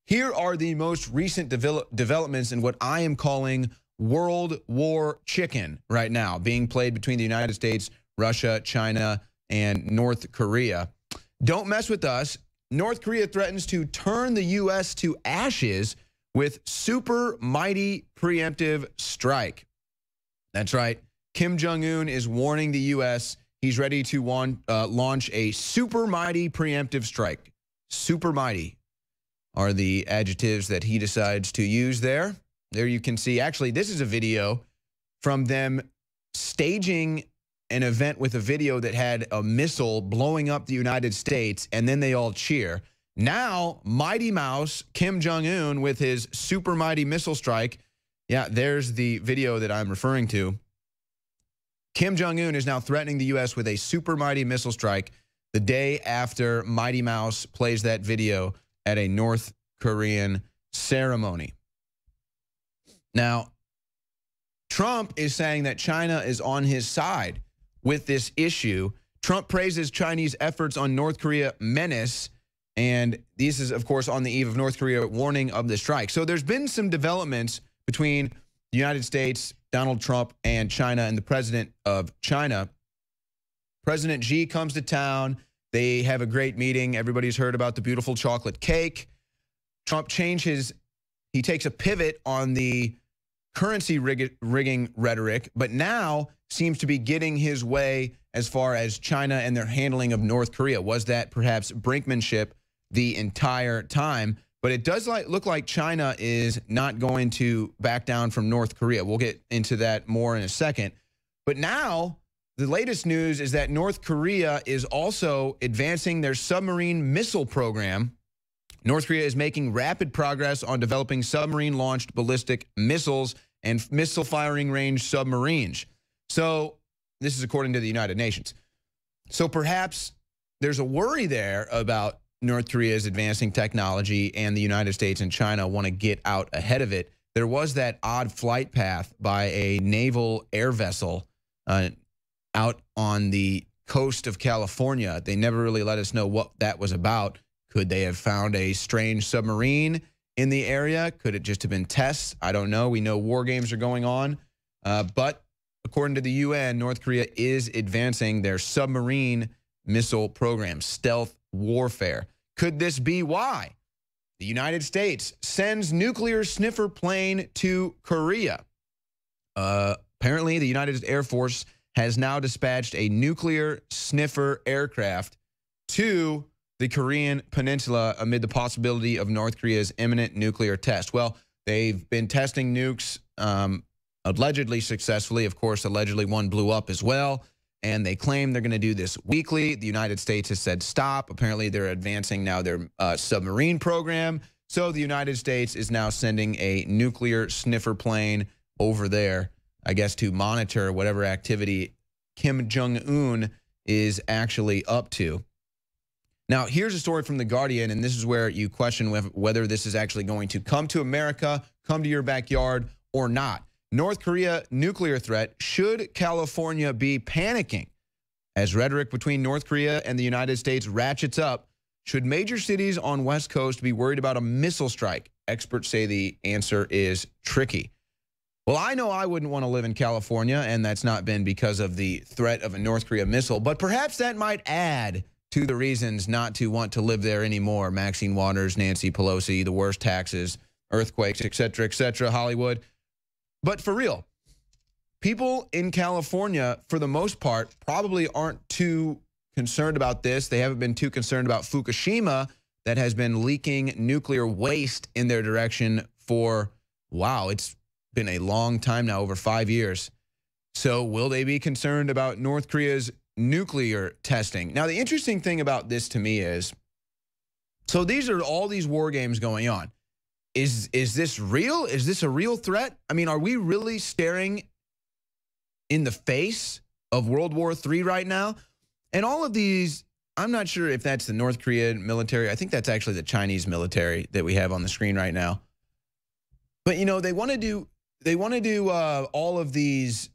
Here are the most recent developments in what I am calling World War Chicken right now, being played between the United States, Russia, China, and North Korea. Don't mess with us. North Korea threatens to turn the U.S. to ashes with super mighty preemptive strike. That's right. Kim Jong-un is warning the U.S. he's ready to launch a super mighty preemptive strike. Super mighty are the adjectives that he decides to use there. There you can see, actually, this is a video from them staging an event with a video that had a missile blowing up the United States, and then they all cheer. Now, Mighty Mouse, Kim Jong-un, with his super mighty missile strike. Yeah, there's the video that I'm referring to. Kim Jong-un is now threatening the U.S. with a super mighty missile strike the day after Mighty Mouse plays that video at a North Korean ceremony. Now, Trump is saying that China is on his side with this issue. Trump praises Chinese efforts on North Korea menace, and this is, of course, on the eve of North Korea warning of the strike. So there's been some developments between the United States, Donald Trump, and China, and the president of China. President Xi comes to town. They have a great meeting. Everybody's heard about the beautiful chocolate cake. Trump he takes a pivot on the currency rigging rhetoric, but now seems to be getting his way as far as China and their handling of North Korea. Was that perhaps brinkmanship the entire time? But it does look like China is not going to back down from North Korea. We'll get into that more in a second. But now, the latest news is that North Korea is also advancing their submarine missile program. North Korea is making rapid progress on developing submarine-launched ballistic missiles and missile firing range submarines. So this is according to the United Nations. So perhaps there's a worry there about North Korea's advancing technology, and the United States and China want to get out ahead of it. There was that odd flight path by a naval air vessel out on the coast of California. They never really let us know what that was about. Could they have found a strange submarine in the area? Could it just have been tests? I don't know. We know war games are going on. But according to the UN, North Korea is advancing their submarine missile program, stealth warfare. Could this be why the United States sends nuclear sniffer plane to Korea? Apparently, the United Air Force has now dispatched a nuclear sniffer aircraft to the Korean Peninsula amid the possibility of North Korea's imminent nuclear test. Well, they've been testing nukes allegedly successfully. Of course, allegedly one blew up as well. And they claim they're going to do this weekly. The United States has said stop. Apparently, they're advancing now their submarine program. So the United States is now sending a nuclear sniffer plane over there, I guess, to monitor whatever activity Kim Jong-un is actually up to. Now, here's a story from The Guardian, and this is where you question whether this is actually going to come to America, come to your backyard, or not. North Korea nuclear threat. Should California be panicking? As rhetoric between North Korea and the United States ratchets up, should major cities on West Coast be worried about a missile strike? Experts say the answer is tricky. Well, I know I wouldn't want to live in California, and that's not been because of the threat of a North Korea missile, but perhaps that might add to the reasons not to want to live there anymore. Maxine Waters, Nancy Pelosi, the worst taxes, earthquakes, et cetera, Hollywood. But for real, people in California, for the most part, probably aren't too concerned about this. They haven't been too concerned about Fukushima that has been leaking nuclear waste in their direction for, wow, it's been a long time now, over 5 years. So will they be concerned about North Korea's nuclear testing? Now, the interesting thing about this to me is, so these are all these war games going on. Is this real? Is this a real threat? I mean, are we really staring in the face of World War III right now? And all of these, I'm not sure if that's the North Korean military. I think that's actually the Chinese military that we have on the screen right now. But, you know, they want to do all of these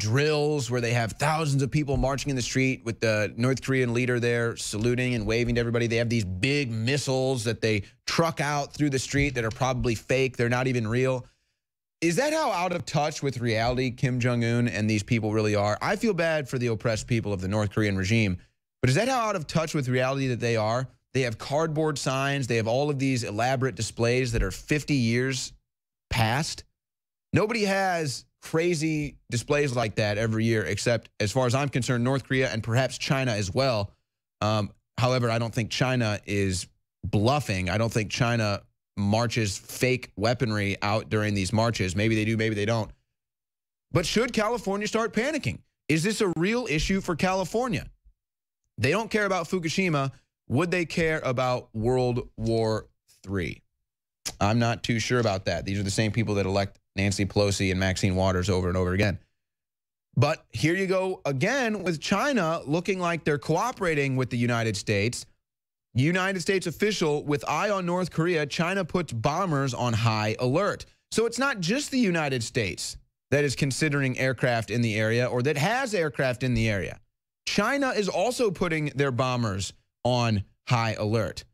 drills where they have thousands of people marching in the street with the North Korean leader there saluting and waving to everybody. They have these big missiles that they truck out through the street that are probably fake. They're not even real. Is that how out of touch with reality Kim Jong-un and these people really are? I feel bad for the oppressed people of the North Korean regime, but is that how out of touch with reality that they are? They have cardboard signs. They have all of these elaborate displays that are 50 years past. Nobody has crazy displays like that every year, except, as far as I'm concerned, North Korea and perhaps China as well. However, I don't think China is bluffing. I don't think China marches fake weaponry out during these marches. Maybe they do, maybe they don't. But should California start panicking? Is this a real issue for California? They don't care about Fukushima. Would they care about World War III? I'm not too sure about that. These are the same people that elect Nancy Pelosi and Maxine Waters over and over again. But here you go again with China looking like they're cooperating with the United States. United States official with eye on North Korea, China puts bombers on high alert. So it's not just the United States that is considering aircraft in the area or that has aircraft in the area. China is also putting their bombers on high alert.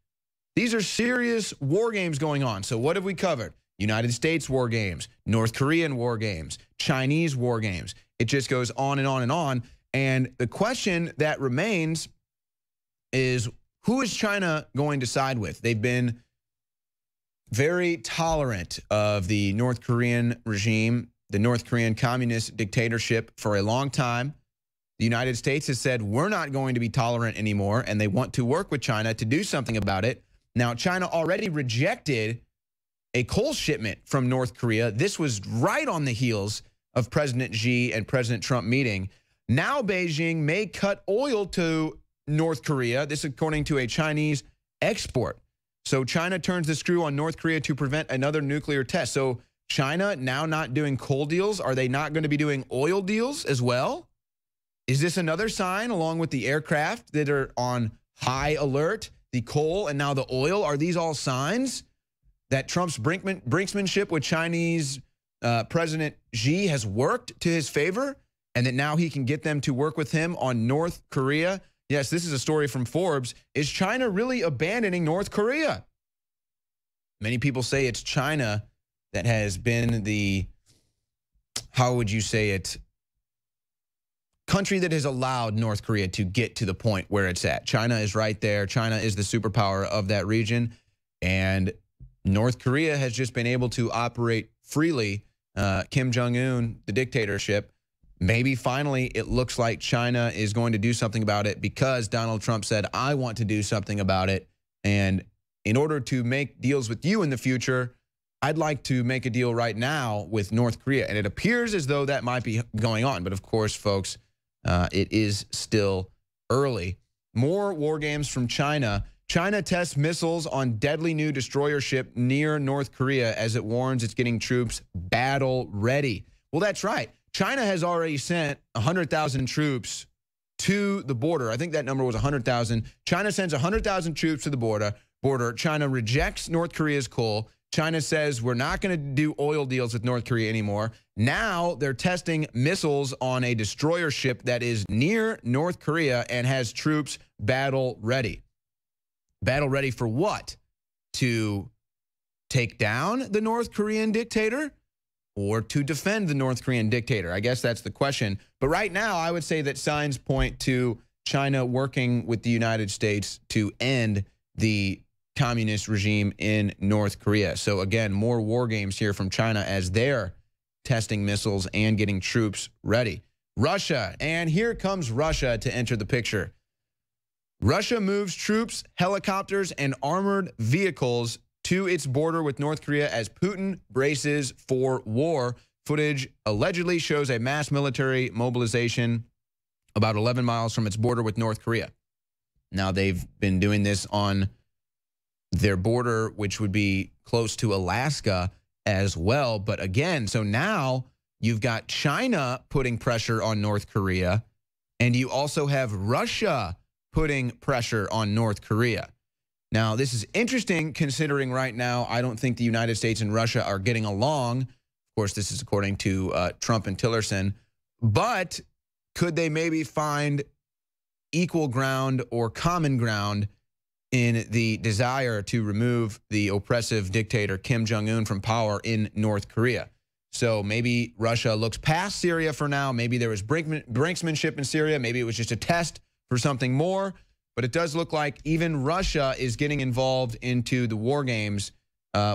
These are serious war games going on. So what have we covered? United States war games, North Korean war games, Chinese war games. It just goes on and on and on. And the question that remains is, who is China going to side with? They've been very tolerant of the North Korean regime, the North Korean communist dictatorship for a long time. The United States has said, we're not going to be tolerant anymore, and they want to work with China to do something about it. Now, China already rejected a coal shipment from North Korea. This was right on the heels of President Xi and President Trump meeting. Now Beijing may cut oil to North Korea. This according to a Chinese export. So China turns the screw on North Korea to prevent another nuclear test. So China now not doing coal deals. Are they not going to be doing oil deals as well? Is this another sign, along with the aircraft that are on high alert, the coal and now the oil? Are these all signs that Trump's brinksmanship with Chinese President Xi has worked to his favor, and that now he can get them to work with him on North Korea? Yes, this is a story from Forbes. Is China really abandoning North Korea? Many people say it's China that has been the, how would you say it, country that has allowed North Korea to get to the point where it's at. China is right there. China is the superpower of that region. And North Korea has just been able to operate freely. Kim Jong-un, the dictatorship, maybe finally it looks like China is going to do something about it because Donald Trump said, I want to do something about it. And in order to make deals with you in the future, I'd like to make a deal right now with North Korea. And it appears as though that might be going on. But of course, folks, it is still early. More war games from China. China tests missiles on deadly new destroyer ship near North Korea as it warns it's getting troops battle ready. Well, that's right. China has already sent 100,000 troops to the border. I think that number was 100,000. China sends 100,000 troops to the border. China rejects North Korea's coal. China says we're not going to do oil deals with North Korea anymore. Now they're testing missiles on a destroyer ship that is near North Korea and has troops battle ready. Battle ready for what? To take down the North Korean dictator or to defend the North Korean dictator? I guess that's the question. But right now, I would say that signs point to China working with the United States to end the communist regime in North Korea. So again, more war games here from China as they're testing missiles and getting troops ready. Russia, and here comes Russia to enter the picture. Russia moves troops, helicopters, and armored vehicles to its border with North Korea as Putin braces for war. Footage allegedly shows a mass military mobilization about 11 miles from its border with North Korea. Now, they've been doing this on their border, which would be close to Alaska as well. But again, so now you've got China putting pressure on North Korea, and you also have Russia putting pressure on North Korea. Now, this is interesting considering right now I don't think the United States and Russia are getting along. Of course, this is according to Trump and Tillerson. But could they maybe find equal ground or common ground in the desire to remove the oppressive dictator Kim Jong-un from power in North Korea? So maybe Russia looks past Syria for now. Maybe there was brinksmanship in Syria. Maybe it was just a test for something more. But it does look like even Russia is getting involved into the war games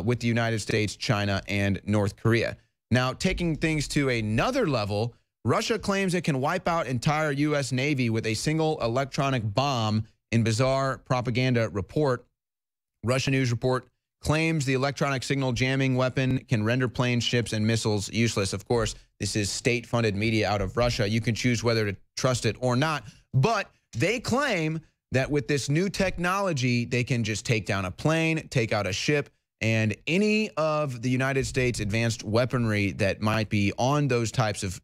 with the United States, China, and North Korea. Now, taking things to another level, Russia claims it can wipe out entire U.S. Navy with a single electronic bomb in bizarre propaganda report. Russian news report claims the electronic signal jamming weapon can render planes, ships, and missiles useless. Of course, this is state-funded media out of Russia. You can choose whether to trust it or not. But they claim that with this new technology, they can just take down a plane, take out a ship, and any of the United States advanced weaponry that might be on those types of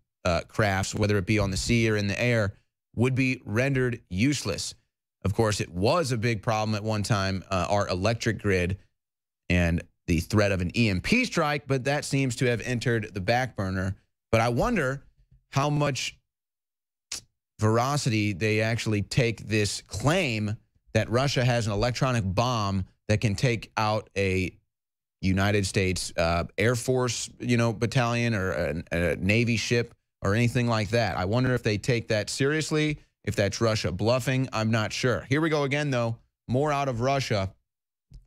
crafts, whether it be on the sea or in the air, would be rendered useless. Of course, it was a big problem at one time, our electric grid and the threat of an EMP strike, but that seems to have entered the back burner. But I wonder how much veracity they actually take this claim that Russia has an electronic bomb that can take out a United States Air Force, battalion or a Navy ship or anything like that. I wonder if they take that seriously, if that's Russia bluffing. I'm not sure. Here we go again, though. More out of Russia.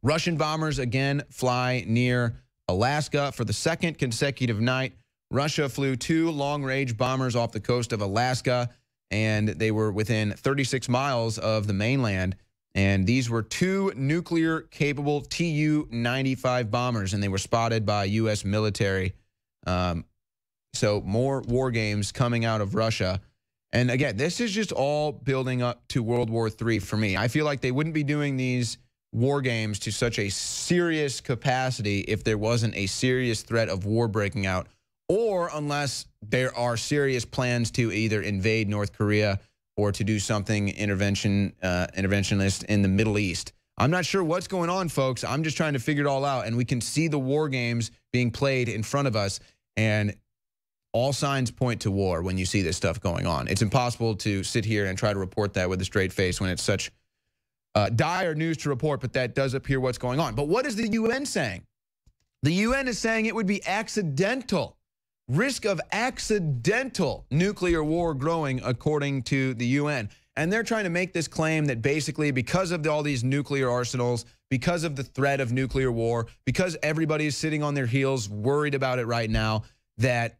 Russian bombers again fly near Alaska for the second consecutive night. Russia flew 2 long-range bombers off the coast of Alaska, and they were within 36 miles of the mainland. And these were 2 nuclear-capable Tu-95 bombers, and they were spotted by U.S. military. So more war games coming out of Russia. And again, this is just all building up to World War III for me. I feel like they wouldn't be doing these war games to such a serious capacity if there wasn't a serious threat of war breaking out, or unless there are serious plans to either invade North Korea or to do something interventionist in the Middle East. I'm not sure what's going on, folks. I'm just trying to figure it all out, and we can see the war games being played in front of us, and all signs point to war when you see this stuff going on. It's impossible to sit here and try to report that with a straight face when it's such dire news to report, but that does appear what's going on. But what is the UN saying? The UN is saying it would be accidental. Risk of accidental nuclear war growing, according to the UN. And they're trying to make this claim that basically because of all these nuclear arsenals, because of the threat of nuclear war, because everybody is sitting on their heels worried about it right now, that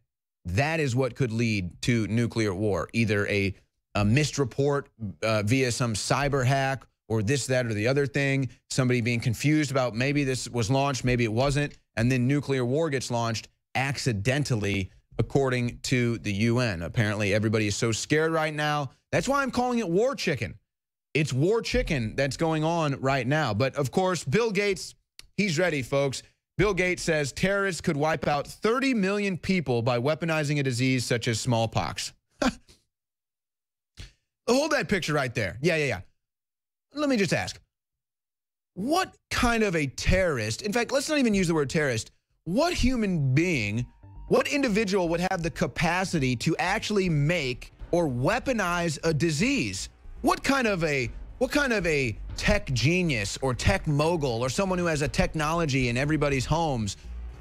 is what could lead to nuclear war. Either a missed report via some cyber hack, or this, that, or the other thing, somebody being confused about maybe this was launched, maybe it wasn't, and then nuclear war gets launched accidentally, according to the UN. Apparently, everybody is so scared right now. That's why I'm calling it war chicken. It's war chicken that's going on right now. But of course, Bill Gates, he's ready, folks. Bill Gates says terrorists could wipe out 30 million people by weaponizing a disease such as smallpox. Hold that picture right there. Yeah. Let me just ask, what kind of a terrorist, in fact, let's not even use the word terrorist, what human being, what individual would have the capacity to actually make or weaponize a disease? What kind of a tech genius or tech mogul or someone who has a technology in everybody's homes,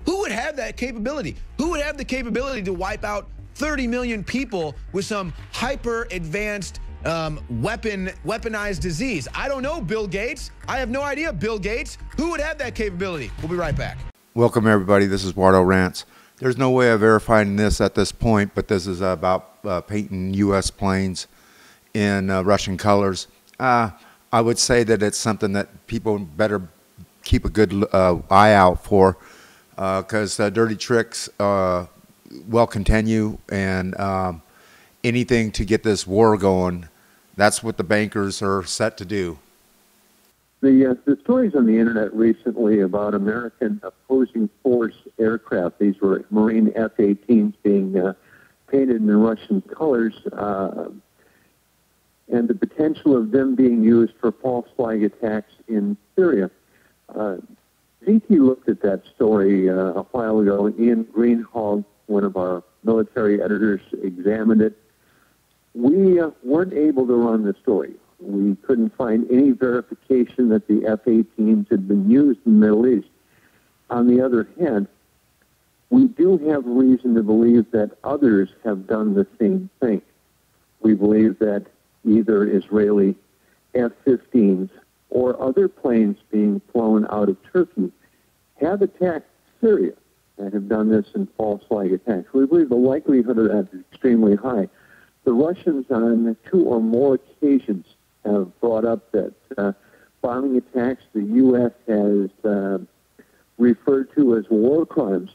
who would have that capability? Who would have the capability to wipe out 30 million people with some hyper advanced weaponized disease? I don't know, Bill Gates. I have no idea, Bill Gates. Who would have that capability? We'll be right back. Welcome, everybody. This is Wardo Rants. There's no way of verifying this at this point, but this is about painting U.S. planes in Russian colors. I would say that it's something that people better keep a good eye out for, because dirty tricks will continue, and anything to get this war going, that's what the bankers are set to do. The stories on the internet recently about American opposing force aircraft, these were Marine F-18s being painted in Russian colors, and the potential of them being used for false flag attacks in Syria. ZT looked at that story a while ago. Ian Greenhalgh, one of our military editors examined it. We weren't able to run the story. We couldn't find any verification that the F-18s had been used in the Middle East. On the other hand, we do have reason to believe that others have done the same thing. We believe that either Israeli F-15s or other planes being flown out of Turkey have attacked Syria and have done this in false flag attacks. We believe the likelihood of that is extremely high. The Russians on 2 or more occasions have brought up that bombing attacks the U.S. has referred to as war crimes.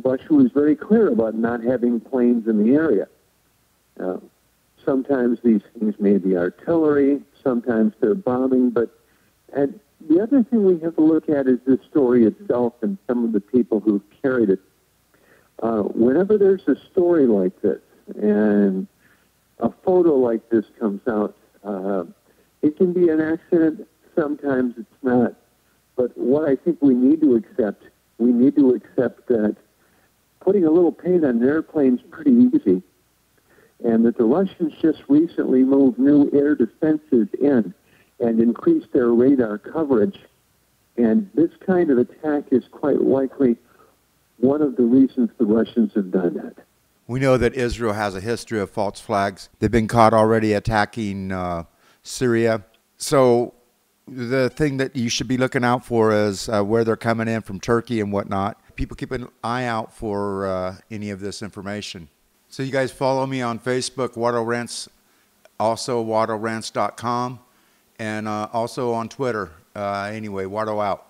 Russia was very clear about not having planes in the area. Sometimes these things may be artillery, sometimes they're bombing, but the other thing we have to look at is the story itself and some of the people who've carried it. Whenever there's a story like this and a photo like this comes out, it can be an accident, sometimes it's not. But what I think we need to accept that putting a little paint on an airplane is pretty easy, and that the Russians just recently moved new air defenses in and increased their radar coverage, and this kind of attack is quite likely one of the reasons the Russians have done that. We know that Israel has a history of false flags. They've been caught already attacking Syria. So the thing that you should be looking out for is where they're coming in from Turkey and whatnot. People keep an eye out for any of this information. So you guys follow me on Facebook, Wardo Rants, also wardorants.com, and also on Twitter. Anyway, Wardo out.